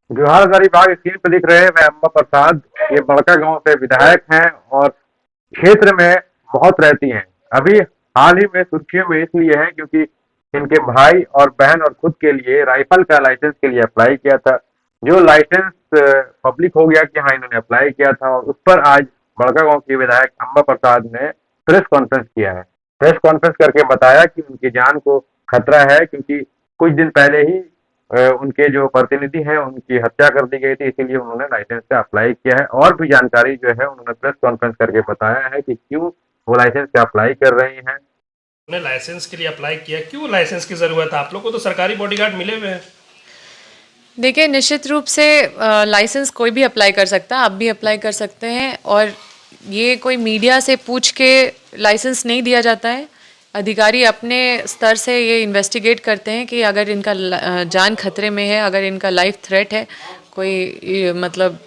जोहार हजारी बाग स्क्रीन पर दिख रहे हैं, मैं अम्बा प्रसाद। ये बड़का गांव से विधायक हैं और क्षेत्र में बहुत रहती हैं। अभी हाल ही में सुर्खियों में इसलिए है क्योंकि इनके भाई और बहन और खुद के लिए राइफल का लाइसेंस के लिए अप्लाई किया था। जो लाइसेंस पब्लिक हो गया कि हाँ इन्होंने अप्लाई किया था, और उस पर आज बड़का गांव के विधायक अम्बा प्रसाद ने प्रेस कॉन्फ्रेंस किया है। प्रेस कॉन्फ्रेंस करके बताया कि उनकी जान को खतरा है, क्योंकि कुछ दिन पहले ही उनके जो प्रतिनिधि हैं उनकी हत्या कर दी गई थी, इसीलिए उन्होंने लाइसेंस का अप्लाई किया है। और भी जानकारी जो है उन्होंने प्रेस कॉन्फ्रेंस करके बताया है कि क्यों वो लाइसेंस का अप्लाई कर रही हैं। ने लाइसेंस के लिए अप्लाई किया, क्यों लाइसेंस की ज़रूरत है? आप लोग को तो सरकारी बॉडीगार्ड मिले हुए हैं। देखिए, निश्चित रूप से लाइसेंस कोई भी अप्लाई कर सकता है, आप भी अप्लाई कर सकते हैं। और ये कोई मीडिया से पूछ के लाइसेंस नहीं दिया जाता है। अधिकारी अपने स्तर से ये इन्वेस्टिगेट करते हैं कि अगर इनका जान खतरे में है, अगर इनका लाइफ थ्रेट है, कोई मतलब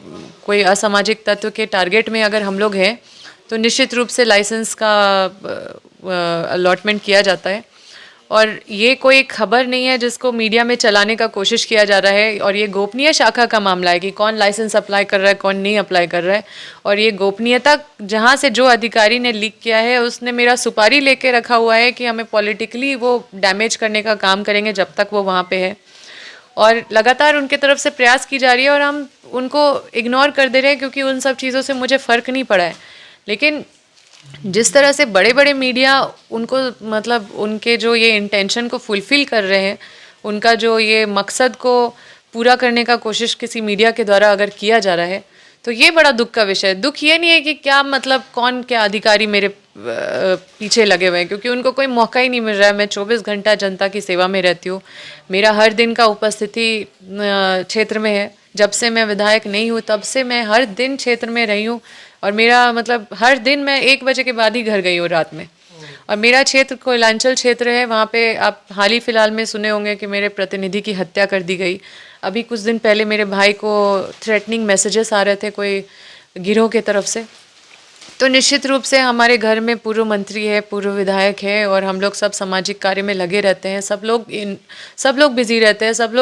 कोई असामाजिक तत्व के टारगेट में अगर हम लोग हैं, तो निश्चित रूप से लाइसेंस का अलॉटमेंट किया जाता है। और ये कोई खबर नहीं है जिसको मीडिया में चलाने का कोशिश किया जा रहा है, और ये गोपनीय शाखा का मामला है कि कौन लाइसेंस अप्लाई कर रहा है, कौन नहीं अप्लाई कर रहा है। और ये गोपनीयता जहाँ से जो अधिकारी ने लीक किया है, उसने मेरा सुपारी लेके रखा हुआ है कि हमें पॉलिटिकली वो डैमेज करने का काम करेंगे जब तक वो वहाँ पे है। और लगातार उनके तरफ से प्रयास की जा रही है और हम उनको इग्नोर कर दे रहे हैं, क्योंकि उन सब चीज़ों से मुझे फ़र्क नहीं पड़ा है। लेकिन जिस तरह से बड़े बड़े मीडिया उनको मतलब उनके जो ये इंटेंशन को फुलफ़िल कर रहे हैं, उनका जो ये मकसद को पूरा करने का कोशिश किसी मीडिया के द्वारा अगर किया जा रहा है, तो ये बड़ा दुख का विषय है। दुख ये नहीं है कि क्या मतलब कौन क्या अधिकारी मेरे पीछे लगे हुए हैं, क्योंकि उनको कोई मौका ही नहीं मिल रहा है। मैं 24 घंटा जनता की सेवा में रहती हूँ। मेरा हर दिन का उपस्थिति क्षेत्र में है। जब से मैं विधायक नहीं हूँ तब से मैं हर दिन क्षेत्र में रही हूँ। और मेरा मतलब हर दिन मैं 1 बजे के बाद ही घर गई हूँ रात में। और मेरा क्षेत्र कोयलांचल क्षेत्र है। वहाँ पे आप हाल ही फिलहाल में सुने होंगे कि मेरे प्रतिनिधि की हत्या कर दी गई। अभी कुछ दिन पहले मेरे भाई को थ्रेटनिंग मैसेजेस आ रहे थे कोई गिरोह के तरफ से। तो निश्चित रूप से हमारे घर में पूर्व मंत्री है, पूर्व विधायक है, और हम लोग सब सामाजिक कार्य में लगे रहते हैं। सब लोग बिजी रहते हैं। सब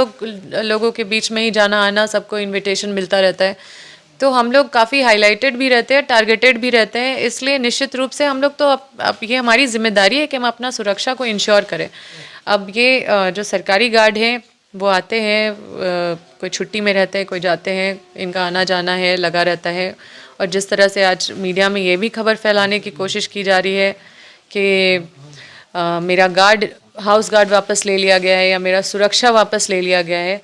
लोगों के बीच में ही जाना आना, सबको इनविटेशन मिलता रहता है। तो हम लोग काफ़ी हाईलाइटेड भी रहते हैं, टारगेटेड भी रहते हैं। इसलिए निश्चित रूप से हम लोग तो अब ये हमारी जिम्मेदारी है कि हम अपना सुरक्षा को इंश्योर करें। अब ये जो सरकारी गार्ड हैं वो आते हैं, कोई छुट्टी में रहते हैं, कोई जाते हैं, इनका आना जाना है लगा रहता है। और जिस तरह से आज मीडिया में ये भी खबर फैलाने की कोशिश की जा रही है कि मेरा गार्ड हाउस गार्ड वापस ले लिया गया है या मेरा सुरक्षा वापस ले लिया गया है,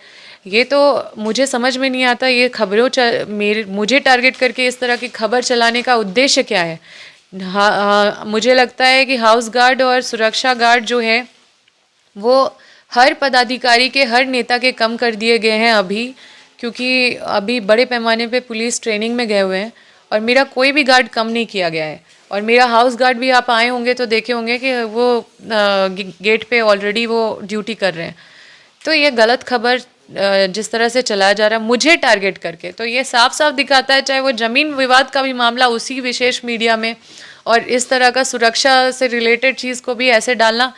ये तो मुझे समझ में नहीं आता। ये खबरों मेरे मुझे टारगेट करके इस तरह की खबर चलाने का उद्देश्य क्या है? हाँ हाँ, मुझे लगता है कि हाउस गार्ड और सुरक्षा गार्ड जो है वो हर पदाधिकारी के, हर नेता के कम कर दिए गए हैं अभी, क्योंकि अभी बड़े पैमाने पे पुलिस ट्रेनिंग में गए हुए हैं। और मेरा कोई भी गार्ड कम नहीं किया गया है। और मेरा हाउस गार्ड भी आप आए होंगे तो देखे होंगे कि वो गेट पे ऑलरेडी वो ड्यूटी कर रहे हैं। तो ये गलत खबर जिस तरह से चलाया जा रहा है मुझे टारगेट करके, तो ये साफ साफ दिखाता है, चाहे वो ज़मीन विवाद का भी मामला उसी विशेष मीडिया में, और इस तरह का सुरक्षा से रिलेटेड चीज़ को भी ऐसे डालना,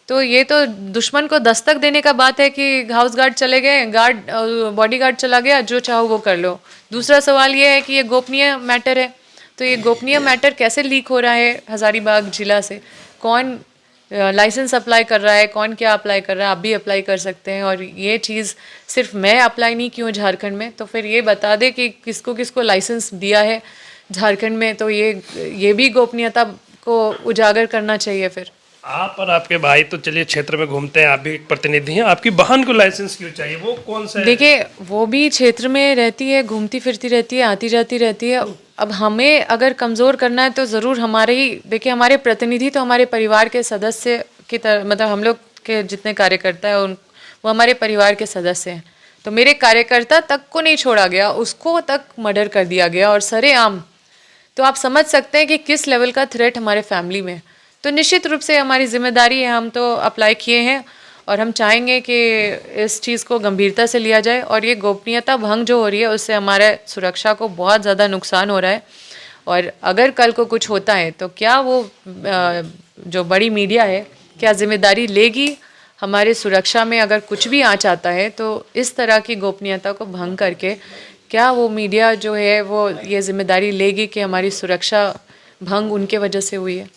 तो ये तो दुश्मन को दस्तक देने का बात है कि हाउस गार्ड चले गए, गार्ड बॉडी गार्ड चला गया, जो चाहो वो कर लो। दूसरा सवाल ये है कि ये गोपनीय मैटर है। तो ये गोपनीय मैटर कैसे लीक हो रहा है हज़ारीबाग जिला से? कौन लाइसेंस अप्लाई कर रहा है, कौन क्या अप्लाई कर रहा है? आप भी अप्लाई कर सकते हैं। और ये चीज़ सिर्फ मैं अप्लाई नहीं की हूँ झारखंड में, तो फिर ये बता दे कि किसको किसको लाइसेंस दिया है झारखंड में। तो ये भी गोपनीयता को उजागर करना चाहिए फिर। आप और आपके भाई तो चलिए क्षेत्र में घूमते हैं, आप भी एक प्रतिनिधि हैं। आपकी बहन को लाइसेंस क्यों चाहिए? वो कौन सा है? देखिए, वो भी क्षेत्र में रहती है, घूमती फिरती रहती है, आती जाती रहती है। अब हमें अगर कमज़ोर करना है तो ज़रूर हमारे ही, देखिए हमारे प्रतिनिधि तो हमारे परिवार के सदस्य की तरह, मतलब हम लोग के जितने कार्यकर्ता हैं वो हमारे परिवार के सदस्य हैं। तो मेरे कार्यकर्ता तक को नहीं छोड़ा गया, उसको तक मर्डर कर दिया गया और सरेआम। तो आप समझ सकते हैं कि किस लेवल का थ्रेट हमारे फैमिली में है। तो निश्चित रूप से हमारी जिम्मेदारी है, हम तो अप्लाई किए हैं और हम चाहेंगे कि इस चीज़ को गंभीरता से लिया जाए। और ये गोपनीयता भंग जो हो रही है उससे हमारे सुरक्षा को बहुत ज़्यादा नुकसान हो रहा है। और अगर कल को कुछ होता है तो क्या वो जो बड़ी मीडिया है क्या जिम्मेदारी लेगी हमारे सुरक्षा में अगर कुछ भी आँच आता है तो इस तरह की गोपनीयता को भंग करके क्या वो मीडिया जो है वो ये जिम्मेदारी लेगी कि हमारी सुरक्षा भंग उनके वजह से हुई है?